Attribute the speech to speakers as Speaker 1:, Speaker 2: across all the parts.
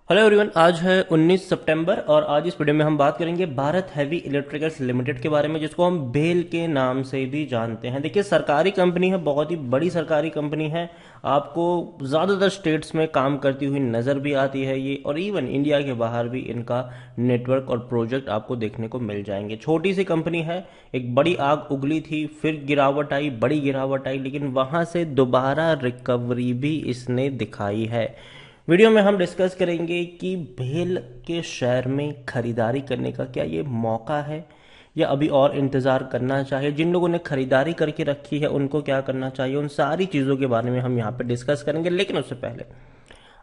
Speaker 1: Hello everyone, आज है 19 सितंबर और आज इस वीडियो में हम बात करेंगे भारत हैवी इलेक्ट्रिकल्स लिमिटेड के बारे में, जिसको हम बेल के नाम से भी जानते हैं। देखिए, सरकारी कंपनी है, बहुत ही बड़ी सरकारी कंपनी है। आपको ज़्यादातर स्टेट्स में काम करती हुई नज़र भी आती है ये, और इवन इंडिया के बाहर भी इनका नेटवर्क और प्रोजेक्ट आपको देखने को मिल जाएंगे। छोटी सी कंपनी है, एक बड़ी आग उगली थी, फिर गिरावट आई, बड़ी गिरावट आई, लेकिन वहाँ से दोबारा रिकवरी भी इसने दिखाई है। वीडियो में हम डिस्कस करेंगे कि भेल के शेयर में खरीदारी करने का क्या ये मौका है या अभी और इंतज़ार करना चाहिए। जिन लोगों ने खरीदारी करके रखी है उनको क्या करना चाहिए, उन सारी चीज़ों के बारे में हम यहाँ पे डिस्कस करेंगे। लेकिन उससे पहले,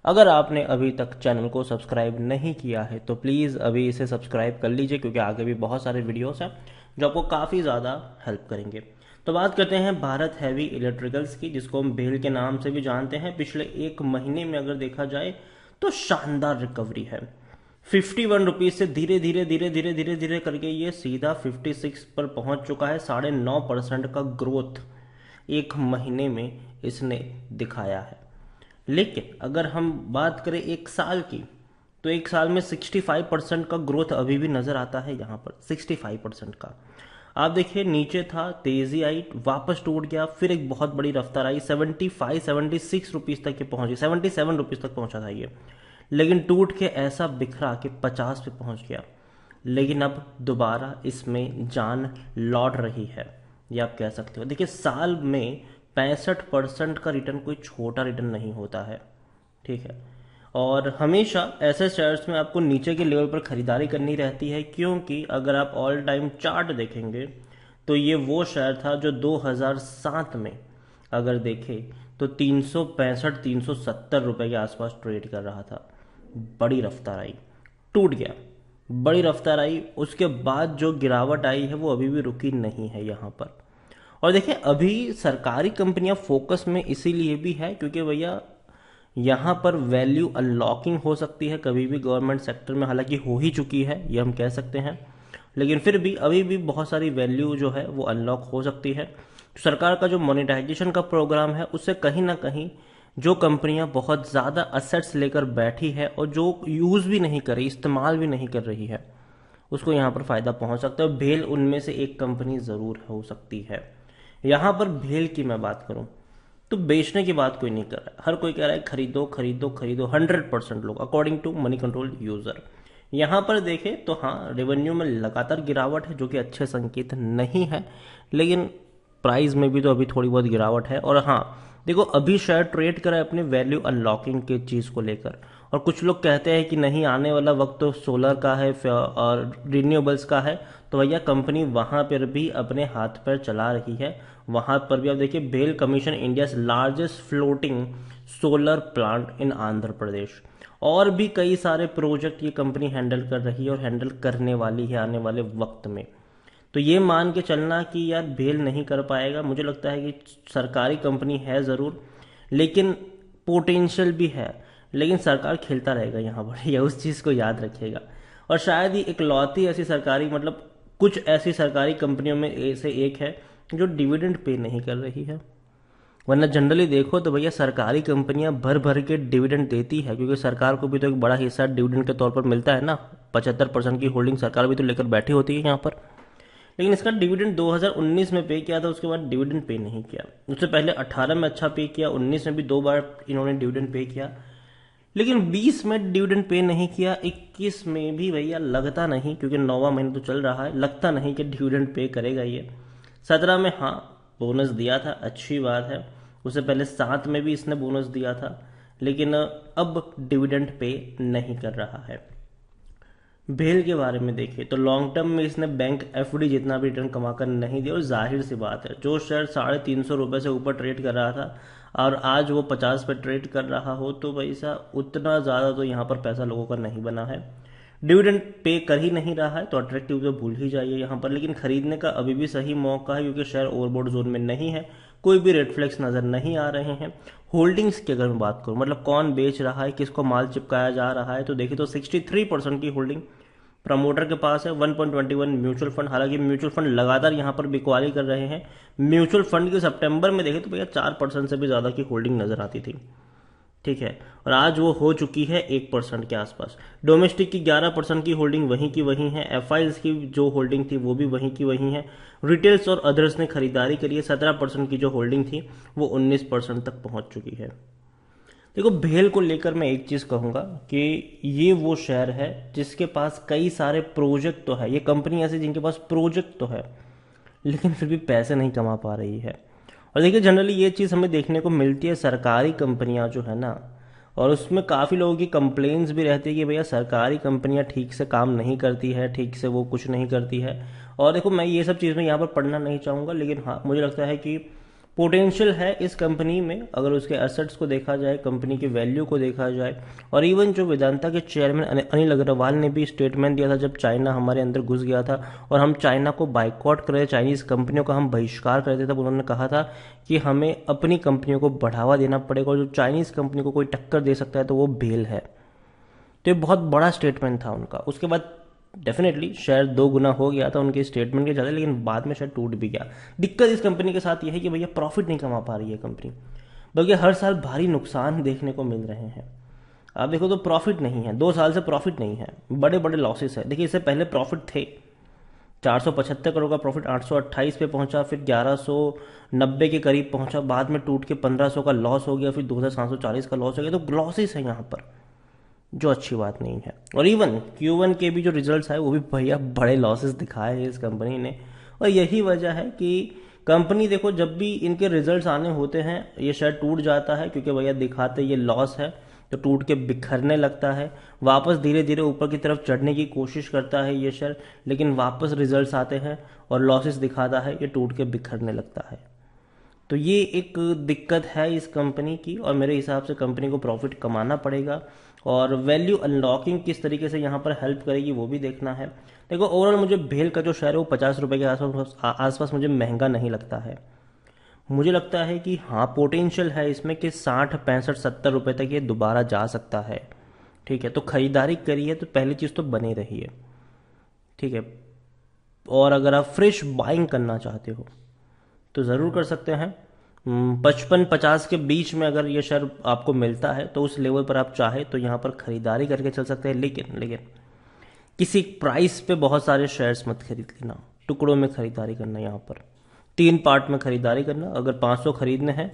Speaker 1: अगर आपने अभी तक चैनल को सब्सक्राइब नहीं किया है तो प्लीज़ अभी इसे सब्सक्राइब कर लीजिए, क्योंकि आगे भी बहुत सारे वीडियोस हैं जो आपको काफ़ी ज़्यादा हेल्प करेंगे। तो बात करते हैं भारत हैवी इलेक्ट्रिकल्स की, जिसको हम बेल के नाम से भी जानते हैं। पिछले एक महीने में अगर देखा जाए तो शानदार रिकवरी है। 51 रुपीज से धीरे धीरे धीरे धीरे धीरे धीरे करके ये सीधा 56 पर पहुंच चुका है। 9.5% का ग्रोथ एक महीने में इसने दिखाया है। लेकिन अगर हम बात करें एक साल की, तो एक साल में 65% का ग्रोथ अभी भी नजर आता है। यहाँ पर 65% का आप देखिए, नीचे था, तेजी आई, वापस टूट गया, फिर एक बहुत बड़ी रफ्तार आई, 76 तक ये पहुंची, 77 रुपीज तक पहुंचा था ये, लेकिन टूट के ऐसा बिखरा कि 50 पे पहुंच गया। लेकिन अब दोबारा इसमें जान लौट रही है, ये आप कह सकते हो। देखिए, साल में 65% का रिटर्न कोई छोटा रिटर्न नहीं होता है, ठीक है। और हमेशा ऐसे शेयर्स में आपको नीचे के लेवल पर खरीदारी करनी रहती है, क्योंकि अगर आप ऑल टाइम चार्ट देखेंगे तो ये वो शेयर था जो 2007 में अगर देखें तो 365-370 रुपए के आसपास ट्रेड कर रहा था। बड़ी रफ्तार आई, टूट गया, बड़ी रफ्तार आई, उसके बाद जो गिरावट आई है वो अभी भी रुकी नहीं है यहाँ पर। और देखिए, अभी सरकारी कंपनियां फोकस में इसीलिए भी है क्योंकि भैया यहाँ पर वैल्यू अनलॉकिंग हो सकती है कभी भी गवर्नमेंट सेक्टर में, हालांकि हो ही चुकी है ये हम कह सकते हैं, लेकिन फिर भी अभी भी बहुत सारी वैल्यू जो है वो अनलॉक हो सकती है। तो सरकार का जो मोनेटाइजेशन का प्रोग्राम है उससे कहीं ना कहीं जो कंपनियां बहुत ज़्यादा असेट्स लेकर बैठी है और जो यूज़ भी नहीं कर रही, इस्तेमाल भी नहीं कर रही है, उसको यहाँ पर फायदा पहुंच सकता है। भेल उनमें से एक कंपनी ज़रूर हो सकती है। यहाँ पर भेल की मैं बात करूं तो बेचने की बात कोई नहीं कर रहा है, हर कोई कह रहा है खरीदो खरीदो खरीदो, 100% लोग according to Moneycontrol user. यहाँ पर देखें तो हाँ, रेवेन्यू में लगातार गिरावट है जो कि अच्छे संकेत नहीं है, लेकिन प्राइस में भी तो अभी थोड़ी बहुत गिरावट है। और हाँ देखो, अभी शेयर ट्रेड करा है अपने वैल्यू अनलॉकिंग के चीज़ को लेकर, और कुछ लोग कहते हैं कि नहीं, आने वाला वक्त तो सोलर का है और रिन्यूएबल्स का है। तो भैया, कंपनी वहां पर भी अपने हाथ पैर चला रही है। वहां पर भी आप देखिए, BHEL commission India largest floating solar plant in Andhra Pradesh, और भी कई सारे प्रोजेक्ट ये कंपनी हैंडल कर रही है और हैंडल करने वाली है आने वाले वक्त में। तो ये मान के चलना कि यार भेल नहीं कर पाएगा, मुझे लगता है कि सरकारी कंपनी है ज़रूर, लेकिन पोटेंशियल भी है। लेकिन सरकार खेलता रहेगा यहाँ पर, या उस चीज़ को याद रखिएगा। और शायद ही इकलौती ऐसी सरकारी, मतलब कुछ ऐसी सरकारी कंपनियों में से एक है जो डिविडेंड पे नहीं कर रही है। वरना जनरली देखो तो भैया, सरकारी कंपनियां भर भर के डिविडेंड देती है, क्योंकि सरकार को भी तो एक बड़ा हिस्सा डिविडेंड के तौर पर मिलता है ना। 75% की होल्डिंग सरकार भी तो लेकर बैठी होती है यहाँ पर। लेकिन इसका डिविडेंड 2019 में पे किया था, उसके बाद डिविडेंड पे नहीं किया। उससे पहले 18 में अच्छा पे किया, 19 में भी 2 बार इन्होंने डिविडेंड पे किया, लेकिन 20 में डिविडेंड पे नहीं किया। 21 में भी भैया लगता नहीं, क्योंकि 9वां महीना तो चल रहा है, लगता नहीं कि डिविडेंड पे करेगा ये। 17 में हाँ बोनस दिया था, अच्छी बात है। उससे पहले 7 में भी इसने बोनस दिया था, लेकिन अब डिविडेंड पे नहीं कर रहा है। भेल के बारे में देखिए तो लॉन्ग टर्म में इसने बैंक एफडी जितना भी रिटर्न कमाकर नहीं दिया। और जाहिर सी बात है, जो शेयर 350 रुपये से ऊपर ट्रेड कर रहा था और आज वो 50 पे ट्रेड कर रहा हो, तो पैसा उतना ज़्यादा तो यहाँ पर पैसा लोगों का नहीं बना है। डिविडेंड पे कर ही नहीं रहा है तो अट्रैक्टिव तो भूल ही जाइए यहाँ पर। लेकिन खरीदने का अभी भी सही मौका है, क्योंकि शेयर ओवरबॉट जोन में नहीं है, कोई भी रेड फ्लैग्स नजर नहीं आ रहे हैं। होल्डिंग्स की अगर मैं बात करूं, मतलब कौन बेच रहा है, किसको माल चिपकाया जा रहा है, तो देखिए तो 63% की होल्डिंग प्रमोटर के पास है। 1.21 म्यूचुअल फंड, हालांकि म्यूचुअल फंड लगातार यहाँ पर बिकवाली कर रहे हैं। म्यूचुअल फंड के सितंबर में देखें तो भैया 4% से भी ज्यादा की होल्डिंग नजर आती थी। ठीक है, और आज वो हो चुकी है 1% के आसपास। डोमेस्टिक की 11% की होल्डिंग वहीं की वहीं है, एफआईज की जो होल्डिंग थी वो भी वहीं की वहीं है, रिटेल्स और अदर्स ने खरीदारी के लिए 17% की जो होल्डिंग थी वो 19% तक पहुंच चुकी है। देखो, भेल को लेकर मैं एक चीज कहूंगा कि ये वो शेयर है जिसके पास कई सारे प्रोजेक्ट तो है, ये कंपनी ऐसी जिनके पास प्रोजेक्ट तो है लेकिन फिर भी पैसे नहीं कमा पा रही है। और देखिए, जनरली ये चीज़ हमें देखने को मिलती है सरकारी कंपनियां जो है ना, और उसमें काफ़ी लोगों की कंप्लेंट्स भी रहती है कि भैया सरकारी कंपनियां ठीक से काम नहीं करती है, ठीक से वो कुछ नहीं करती है। और देखो, मैं ये सब चीज़ में यहाँ पर पढ़ना नहीं चाहूँगा, लेकिन हाँ मुझे लगता है कि पोटेंशियल है इस कंपनी में, अगर उसके एसेट्स को देखा जाए, कंपनी की वैल्यू को देखा जाए। और इवन जो वेदांता के चेयरमैन अनिल अग्रवाल ने भी स्टेटमेंट दिया था जब चाइना हमारे अंदर घुस गया था और हम चाइना को बाइकआउट कर रहे थे, चाइनीज कंपनियों का हम बहिष्कार कर रहे थे, तब उन्होंने कहा था कि हमें अपनी कंपनियों को बढ़ावा देना पड़ेगा और जो चाइनीज कंपनी को कोई टक्कर दे सकता है तो वो भेल है। तो ये बहुत बड़ा स्टेटमेंट था उनका। उसके बाद डेफिनेटली शेयर 2 गुना हो गया था उनके स्टेटमेंट के ज़्यादा, लेकिन बाद में शेयर टूट भी गया। दिक्कत इस कंपनी के साथ यह है कि भैया प्रॉफिट नहीं कमा पा रही है कंपनी, बल्कि हर साल भारी नुकसान देखने को मिल रहे हैं। आप देखो तो प्रॉफिट नहीं है, 2 साल से प्रॉफिट नहीं है, बड़े बड़े लॉसेस है। देखिए, इससे पहले प्रॉफिट थे, 475 करोड़ का प्रॉफिट 828 पे पहुंचा, फिर 1190 के करीब पहुंचा, बाद में टूट के 1500 का लॉस हो गया, फिर 2740 का लॉस हो गया। तो लॉसेस है यहाँ पर, जो अच्छी बात नहीं है। और इवन Q1 के भी जो रिजल्ट्स आए वो भी भैया बड़े लॉसेस दिखाए हैं इस कंपनी ने। और यही वजह है कि कंपनी, देखो, जब भी इनके रिजल्ट्स आने होते हैं ये शेयर टूट जाता है, क्योंकि भैया दिखाते ये लॉस है तो टूट के बिखरने लगता है। वापस धीरे धीरे ऊपर की तरफ चढ़ने की कोशिश करता है ये शेयर, लेकिन वापस रिजल्ट्स आते हैं और लॉसेस दिखाता है, ये टूट के बिखरने लगता है। तो ये एक दिक्कत है इस कंपनी की, और मेरे हिसाब से कंपनी को प्रॉफिट कमाना पड़ेगा और वैल्यू अनलॉकिंग किस तरीके से यहाँ पर हेल्प करेगी वो भी देखना है। देखो, ओवरऑल मुझे भेल का जो शेयर है वो 50 रुपये के आसपास मुझे महंगा नहीं लगता है। मुझे लगता है कि हाँ, पोटेंशियल है इसमें कि 60, 65, 70 रुपये तक ये दोबारा जा सकता है। ठीक है, तो खरीदारी करिए तो पहली चीज़ तो बने रहिए। ठीक है, और अगर आप फ्रेश बाइंग करना चाहते हो तो ज़रूर कर सकते हैं। 55-50 के बीच में अगर ये शेयर आपको मिलता है तो उस लेवल पर आप चाहे तो यहाँ पर खरीदारी करके चल सकते हैं। लेकिन किसी प्राइस पे बहुत सारे शेयर्स मत खरीद लेना, टुकड़ों में खरीदारी करना। यहाँ पर 3 पार्ट में खरीदारी करना। अगर 500 खरीदने हैं,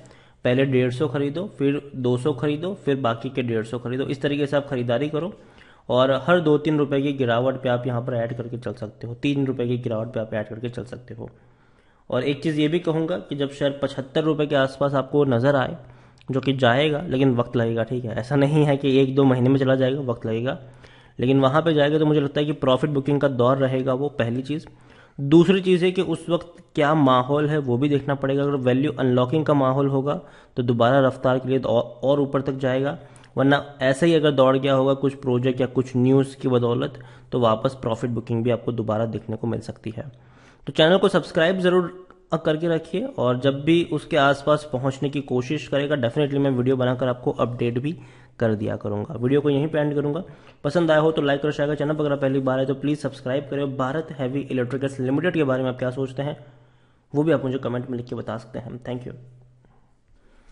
Speaker 1: पहले 150 खरीदो, फिर 200 खरीदो, फिर बाकी के 150 खरीदो। इस तरीके से आप खरीदारी करो और हर 2-3 रुपए की गिरावट पे आप यहाँ पर ऐड करके चल सकते हो, 3 रुपए की गिरावट पे आप ऐड करके चल सकते हो। और एक चीज़ ये भी कहूँगा कि जब शेयर 75 रुपये के आसपास आपको नज़र आए, जो कि जाएगा लेकिन वक्त लगेगा, ठीक है, ऐसा नहीं है कि 1-2 महीने में चला जाएगा, वक्त लगेगा, लेकिन वहाँ पे जाएगा तो मुझे लगता है कि प्रॉफिट बुकिंग का दौर रहेगा वो, पहली चीज़। दूसरी चीज़ है कि उस वक्त क्या माहौल है वो भी देखना पड़ेगा। अगर वैल्यू अनलॉकिंग का माहौल होगा तो दोबारा रफ्तार के लिए तो और ऊपर तक जाएगा, वरना ऐसे ही अगर दौड़ गया होगा कुछ प्रोजेक्ट या कुछ न्यूज़ की बदौलत तो वापस प्रॉफिट बुकिंग भी आपको दोबारा देखने को मिल सकती है। तो चैनल को सब्सक्राइब ज़रूर करके रखिए, और जब भी उसके आसपास पहुंचने की कोशिश करेगा डेफिनेटली मैं वीडियो बनाकर आपको अपडेट भी कर दिया करूंगा। वीडियो को यहीं पे एंड करूंगा। पसंद आया हो तो लाइक और शेयर करें। चैनल पर अगर पहली बार है तो प्लीज़ सब्सक्राइब करें। भारत हैवी इलेक्ट्रिकल्स लिमिटेड के बारे में आप क्या सोचते हैं वो भी आप मुझे कमेंट में लिख के बता सकते हैं। Thank you.